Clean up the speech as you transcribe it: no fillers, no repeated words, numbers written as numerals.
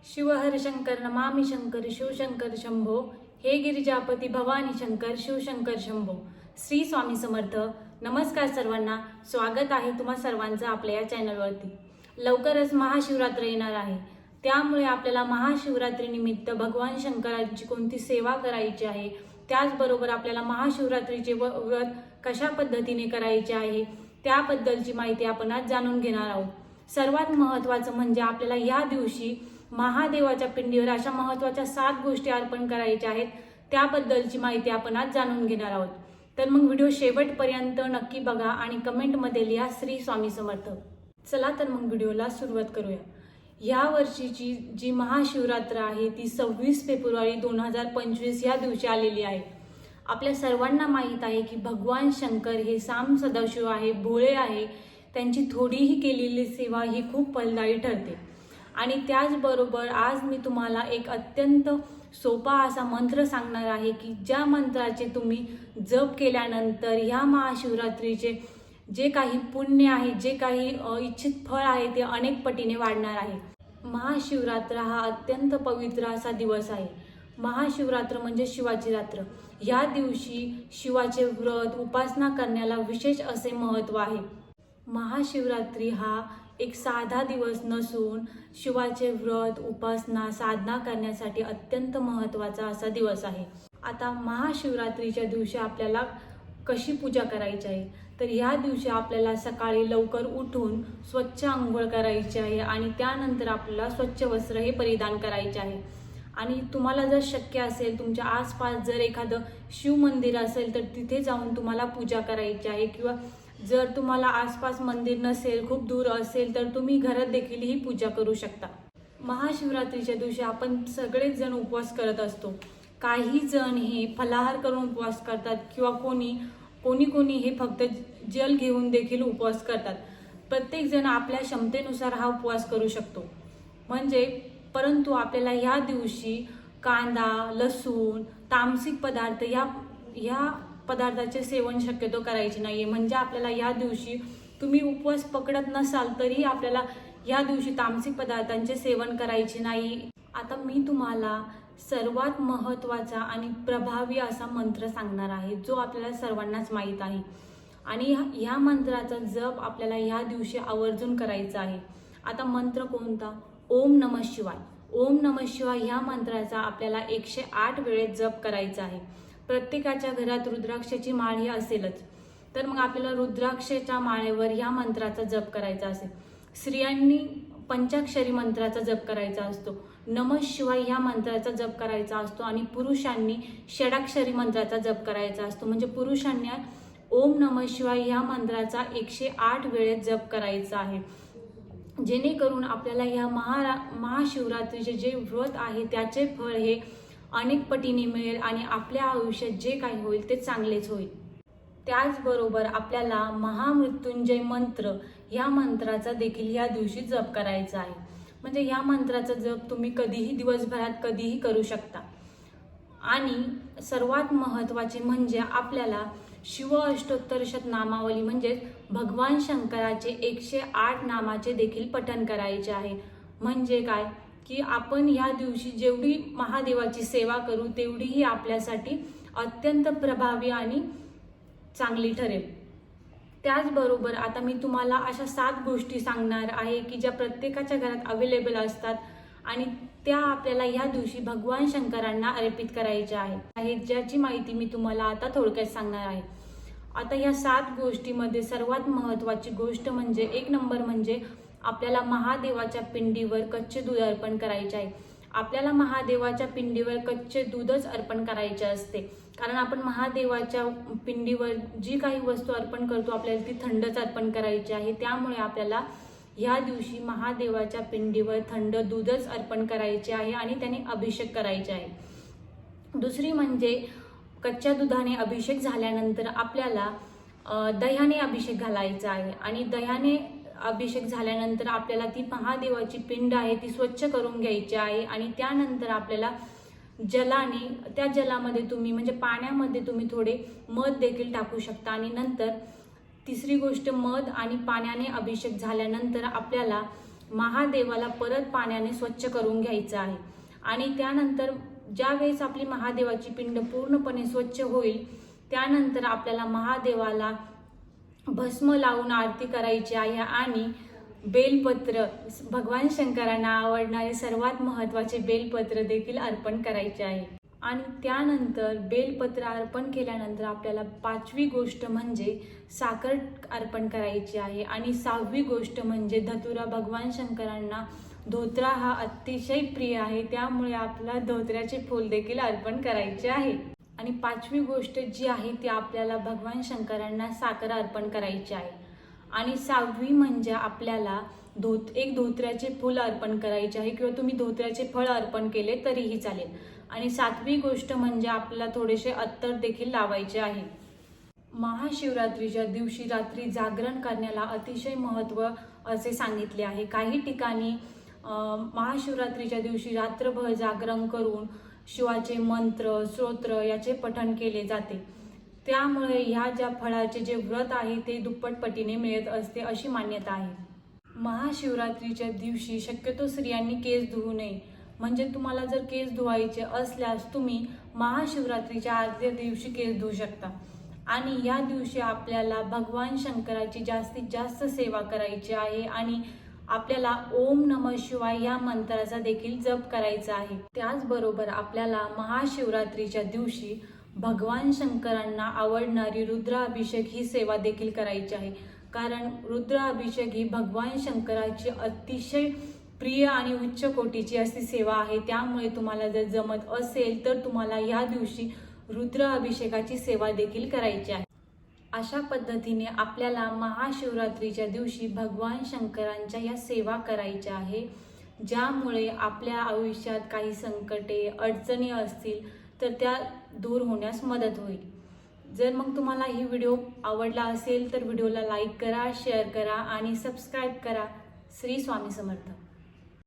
शिवहर शंकर नमामि शंकर शिवशंकर शंभो, हे गिरिजापती भवानी शंकर शिवशंकर शंभो. श्री स्वामी समर्थ. नमस्कार सर्वांना, स्वागत आहे तुम्हा सर्वांचं आपल्या या चॅनलवरती. लवकरच महाशिवरात्र येणार आहे, त्यामुळे आपल्याला महाशिवरात्रीनिमित्त भगवान शंकरांची कोणती सेवा करायची आहे, त्याचबरोबर आपल्याला महाशिवरात्रीचे व्रत कशा पद्धतीने करायचे आहे त्याबद्दलची माहिती आपण आज जाणून घेणार आहोत. सर्वात महत्त्वाचं म्हणजे आपल्याला या दिवशी महादेवाच्या पिंडीवर अशा महत्त्वाच्या 7 गोष्टी अर्पण करायच्या आहेत, त्याबद्दलची माहिती आपण आज जाणून घेणार आहोत. तर मग व्हिडिओ शेवटपर्यंत नक्की बघा आणि कमेंटमध्ये लिहा श्री स्वामी समर्थ. चला तर मग व्हिडिओला सुरुवात करूया. या वर्षीची जी महाशिवरात्र आहे ती 26 फेब्रुवारी 2025 या दिवशी आलेली आहे. आपल्या सर्वांना माहीत आहे की भगवान शंकर हे साम सदाशिव आहे, भोळे आहे. त्यांची थोडीही केलेली सेवा ही खूप फलदायी ठरते. आणि त्याचबरोबर आज मी तुम्हाला एक अत्यंत सोपा असा मंत्र सांगणार आहे की ज्या मंत्राचे तुम्ही जप केल्यानंतर ह्या महाशिवरात्रीचे जे काही पुण्य आहे, जे काही इच्छित फळ आहे ते अनेक पटीने वाढणार आहे. महाशिवरात्र हा अत्यंत पवित्र असा दिवस आहे. महाशिवरात्र म्हणजे शिवाची रात्र. या दिवशी शिवाचे व्रत उपासना करण्याला विशेष असे महत्त्व आहे. महाशिवरात्री हा एक साधा दिवस नसून शिवाचे व्रत उपासना साधना करण्यासाठी अत्यंत महत्त्वाचा असा दिवस आहे. आता महाशिवरात्रीच्या दिवशी आपल्याला कशी पूजा करायची आहे, तर या दिवशी आपल्याला सकाळी लवकर उठून स्वच्छ आंघोळ करायची आहे आणि त्यानंतर आपल्याला स्वच्छ वस्त्र हे परिधान करायचे आहे. आणि तुम्हाला जर शक्य असेल, तुमच्या आसपास जर एखादं शिव मंदिर असेल तर तिथे जाऊन तुम्हाला पूजा करायची आहे, किंवा जर तुम्हाला आसपास मंदिर नसेल, खूप दूर असेल, तर तुम्ही घरात देखील ही पूजा करू शकता. महाशिवरात्रीच्या दिवशी आपण सगळेच जण उपवास करत असतो. काही जण हे फलाहार करून उपवास करतात, किंवा कोणी हे फक्त जल घेऊन देखील उपवास करतात. प्रत्येक जण आपल्या क्षमतेनुसार हा उपवास करू शकतो. परंतु आपल्याला या दिवशी कांदा, लसूण, तामसिक पदार्थ या पदार्थाचे सेवन शक्यतो करायचे नाहीये. म्हणजे आपल्याला या दिवशी तुम्ही उपवास पकडत नसाल तरी आपल्याला या दिवशी तामसिक पदार्थांचे सेवन करायचे नाही. आता मी तुम्हाला सर्वात महत्त्वाचा आणि प्रभावी असा मंत्र सांगणार आहे, जो आपल्याला सर्वांनाच माहीत आहे. आणि ह्या मंत्राचा जप आपल्याला ह्या दिवशी आवर्जून करायचा आहे. आता मंत्र कोणता? ओम नमः शिवाय. ओम नमः शिवाय ह्या मंत्राचा आपल्याला 108 वेळेस जप करायचा आहे. प्रत्येकाच्या घरात रुद्राक्षाची माळ ही असेलच, तर मग आपल्याला रुद्राक्षाच्या माळेवर ह्या मंत्राचा जप करायचा असेल. स्त्रियांनी पंचाक्षरी मंत्राचा जप करायचा असतो, नमः शिवाय ह्या मंत्राचा जप करायचा असतो, आणि पुरुषांनी षडाक्षरी मंत्राचा जप करायचा असतो. म्हणजे पुरुषांनी ओम नमः शिवाय ह्या मंत्राचा 108 वेळेस जप करायचा आहे, जेणेकरून आपल्याला ह्या महाशिवरात्रीचे जे व्रत आहे त्याचे फळ हे अनेक पटीने मिळेल आणि आपल्या आयुष्यात जे काही होईल ते चांगलेच होईल. त्याचबरोबर आपल्याला महामृत्युंजय मंत्र ह्या मंत्राचा देखील या दिवशी जप करायचा आहे. म्हणजे ह्या मंत्राचा जप तुम्ही कधीही दिवसभरात कधीही करू शकता. आणि सर्वात महत्त्वाचे म्हणजे आपल्याला शिव अष्टोत्तर शतनामावली म्हणजे भगवान शंकराचे 108 नामाचे देखील पठण करायचे आहे. म्हणजे काय की आपण ह्या दिवशी जेवढी महादेवाची सेवा करू तेवढीही आपल्यासाठी अत्यंत प्रभावी आणि चांगली ठरेल. त्याचबरोबर आता मी तुम्हाला अशा 7 गोष्टी सांगणार आहे की ज्या प्रत्येकाच्या घरात अवेलेबल असतात आणि त्या आपल्याला ह्या दिवशी भगवान शंकरांना अर्पित करायच्या आहेत, ज्याची माहिती मी तुम्हाला आता थोडक्यात सांगणार आहे. आता ह्या 7 गोष्टीमध्ये सर्वात महत्त्वाची गोष्ट म्हणजे 1 नंबर म्हणजे आपल्याला महादेवाच्या पिंडीवर कच्चे दूध अर्पण करायचे आहे. आपल्याला महादेवाच्या पिंडीवर कच्चे दूधच अर्पण करायचे असते, कारण आपण महादेवाच्या पिंडीवर जी काही वस्तू अर्पण करतो आपल्याला ती थंडच अर्पण करायची आहे. त्यामुळे आपल्याला या दिवशी महादेवाच्या पिंडीवर थंड दूधच अर्पण करायचे आहे आणि त्याने अभिषेक करायचे आहे. दुसरी म्हणजे कच्च्या दुधाने अभिषेक झाल्यानंतर आपल्याला दह्याने अभिषेक घालायचा आहे. आणि दह्याने अभिषेक झाल्यानंतर आपल्याला ती महादेवाची पिंड आहे ती स्वच्छ करून घ्यायची आहे. आणि त्यानंतर आपल्याला त्या जलामध्ये तुम्ही म्हणजे पाण्यामध्ये तुम्ही थोडे मध देखील टाकू शकता. आणि नंतर तिसरी गोष्ट, मध आणि पाण्याने अभिषेक झाल्यानंतर आपल्याला महादेवाला परत पाण्याने स्वच्छ करून घ्यायचं आहे. आणि त्यानंतर ज्या वेळेस आपली महादेवाची पिंड पूर्णपणे स्वच्छ होईल त्यानंतर आपल्याला महादेवाला भस्म लावून आरती करायची आहे आणि बेलपत्र, भगवान शंकरांना आवडणारे सर्वात महत्त्वाचे बेलपत्र देखील अर्पण करायचे आहे. आणि त्यानंतर बेलपत्र अर्पण केल्यानंतर आपल्याला 5वी गोष्ट म्हणजे साखर अर्पण करायची आहे. आणि 6वी गोष्ट म्हणजे धतुरा. भगवान शंकरांना धोत्रा हा अतिशय प्रिय आहे, त्यामुळे आपल्याला धोत्र्याचे फूल देखील अर्पण करायचे आहे. आणि 5वी गोष्ट जी आहे ती आपल्याला भगवान शंकरांना साखर अर्पण करायची आहे. आणि 6वी म्हणजे आपल्याला एक धोत्र्याचे फूल अर्पण करायचे आहे किंवा तुम्ही धोत्र्याचे फळ अर्पण केले तरीही चालेल. आणि 7वी गोष्ट म्हणजे आपल्याला थोडेसे अत्तर देखील लावायचे आहे. महाशिवरात्रीच्या दिवशी रात्री जागरण करण्याला अतिशय महत्त्व असे सांगितले आहे. काही ठिकाणी महाशिवरात्रीच्या दिवशी रात्रभर जागरण करून शिवाचे मंत्र, स्तोत्र याचे पठण केले जाते. त्यामुळे ह्या ज्या फळाचे जे व्रत आहे ते दुप्पट पटीने मिळत असते अशी मान्यता आहे. महाशिवरात्रीच्या दिवशी शक्यतो स्त्रियांनी केस धुवू नये. म्हणजे तुम्हाला जर केस धुवायचे असल्यास तुम्ही महाशिवरात्रीच्या आदल्या दिवशी केस धुवू शकता. आणि या दिवशी आपल्याला भगवान शंकराची जास्तीत जास्त सेवा करायची आहे आणि आपल्याला ओम नमः शिवाय या मंत्राचा देखील जप करायचा आहे. त्याचबरोबर आपल्याला महाशिवरात्रीच्या दिवशी भगवान शंकरांना आवडणारी रुद्राभिषेक ही सेवा देखील करायची आहे. कारण रुद्राभिषेक ही भगवान शंकराची अतिशय प्रिय आणि उच्च कोटीची अशी सेवा आहे. त्यामुळे तुम्हाला जर जमत असेल तर तुम्हाला या दिवशी रुद्राभिषेकाची सेवा देखील करायची आहे. अशा पद्धतीने आपल्याला महाशिवरात्रीच्या दिवशी भगवान शंकरांच्या या सेवा करायच्या आहे, ज्यामुळे आपल्या आयुष्यात काही संकटे, अडचणी असतील तर त्या दूर होण्यास मदत होईल. जर मग तुम्हाला ही व्हिडिओ आवडला असेल तर व्हिडिओला लाईक करा, शेअर करा आणि सबस्क्राईब करा. श्री स्वामी समर्थ.